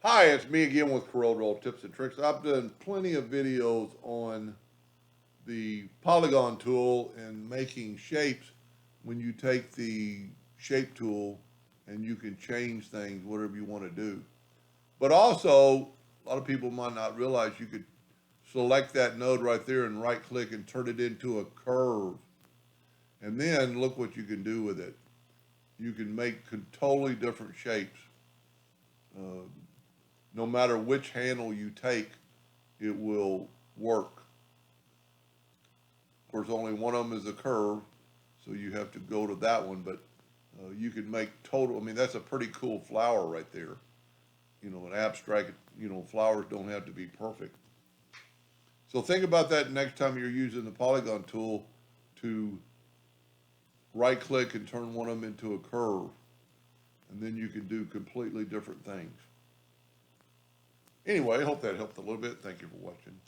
Hi, it's me again with Corel tips and tricks. I've done plenty of videos on the Polygon tool and making shapes when you take the shape tool and you can change things, whatever you want to do. But also, a lot of people might not realize you could select that node right there and right click and turn it into a curve. And then look what you can do with it. You can make totally different shapes. Uh, no matter which handle you take, it will work. Of course, only one of them is a curve, so you have to go to that one, but you can make total, I mean, that's a pretty cool flower right there. You know, an abstract, flowers don't have to be perfect. So think about that next time you're using the Polygon tool to right click and turn one of them into a curve. And then you can do completely different things. Anyway, I hope that helped a little bit. Thank you for watching.